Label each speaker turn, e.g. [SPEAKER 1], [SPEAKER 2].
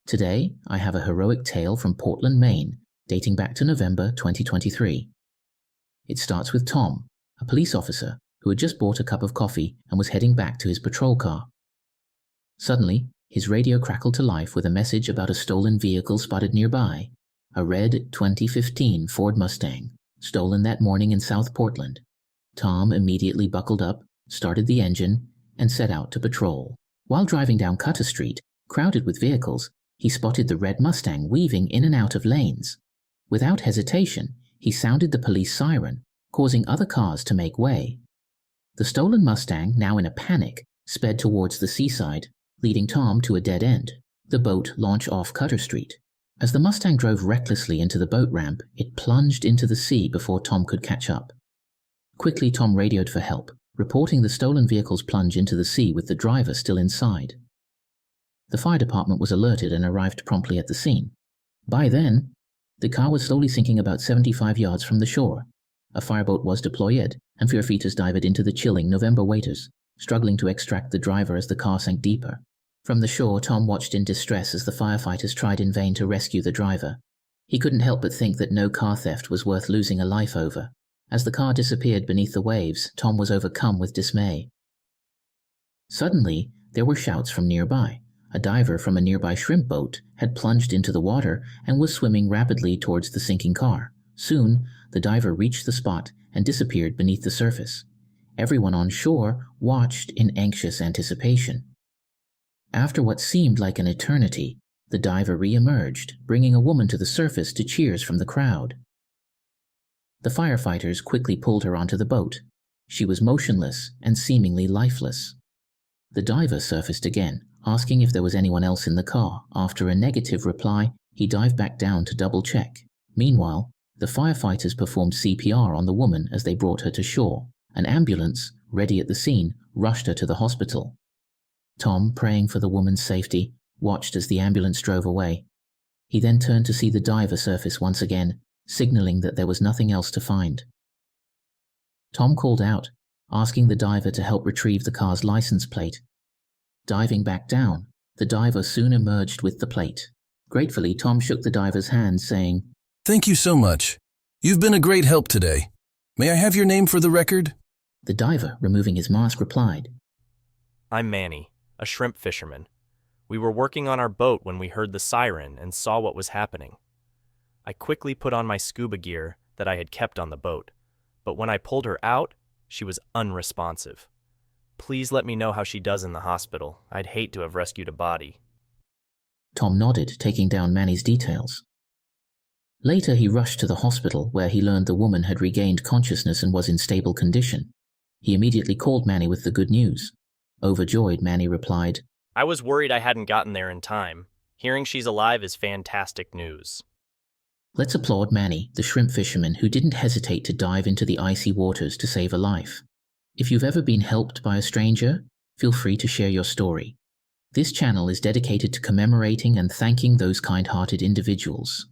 [SPEAKER 1] Today, I have a heroic tale from Portland, Maine, dating back to November 2023. It starts with Tom, a police officer who had just bought a cup of coffee and was heading back to his patrol car. Suddenly, his radio crackled to life with a message about a stolen vehicle spotted nearby, a red 2015 Ford Mustang, stolen that morning in South Portland. Tom immediately buckled up, started the engine, and set out to patrol. While driving down Cutter Street, crowded with vehicles, he spotted the red Mustang weaving in and out of lanes. Without hesitation, he sounded the police siren, causing other cars to make way. The stolen Mustang, now in a panic, sped towards the seaside, leading Tom to a dead end, the boat launch off Cutter Street. As the Mustang drove recklessly into the boat ramp, it plunged into the sea before Tom could catch up. Quickly, Tom radioed for help, reporting the stolen vehicle's plunge into the sea with the driver still inside. The fire department was alerted and arrived promptly at the scene. By then, the car was slowly sinking about 75 yards from the shore. A fireboat was deployed, and firefighters dived into the chilling November waters, struggling to extract the driver as the car sank deeper. From the shore, Tom watched in distress as the firefighters tried in vain to rescue the driver. He couldn't help but think that no car theft was worth losing a life over. As the car disappeared beneath the waves, Tom was overcome with dismay. Suddenly, there were shouts from nearby. A diver from a nearby shrimp boat had plunged into the water and was swimming rapidly towards the sinking car. Soon, the diver reached the spot and disappeared beneath the surface. Everyone on shore watched in anxious anticipation. After what seemed like an eternity, the diver re-emerged, bringing a woman to the surface to cheers from the crowd. The firefighters quickly pulled her onto the boat. She was motionless and seemingly lifeless. The diver surfaced again, asking if there was anyone else in the car. After a negative reply, he dived back down to double-check. Meanwhile, the firefighters performed CPR on the woman as they brought her to shore. An ambulance, ready at the scene, rushed her to the hospital. Tom, praying for the woman's safety, watched as the ambulance drove away. He then turned to see the diver surface once again, signaling that there was nothing else to find. Tom called out, asking the diver to help retrieve the car's license plate. Diving back down, the diver soon emerged with the plate. Gratefully, Tom shook the diver's hand, saying,
[SPEAKER 2] "Thank you so much. You've been a great help today. May I have your name for the record?"
[SPEAKER 1] The diver, removing his mask, replied,
[SPEAKER 3] "I'm Manny, a shrimp fisherman. We were working on our boat when we heard the siren and saw what was happening. I quickly put on my scuba gear that I had kept on the boat, but when I pulled her out, she was unresponsive. Please let me know how she does in the hospital. I'd hate to have rescued a body."
[SPEAKER 1] Tom nodded, taking down Manny's details. Later, he rushed to the hospital, where he learned the woman had regained consciousness and was in stable condition. He immediately called Manny with the good news. Overjoyed, Manny replied,
[SPEAKER 3] "I was worried I hadn't gotten there in time. Hearing she's alive is fantastic news."
[SPEAKER 1] Let's applaud Manny, the shrimp fisherman who didn't hesitate to dive into the icy waters to save a life. If you've ever been helped by a stranger, feel free to share your story. This channel is dedicated to commemorating and thanking those kind-hearted individuals.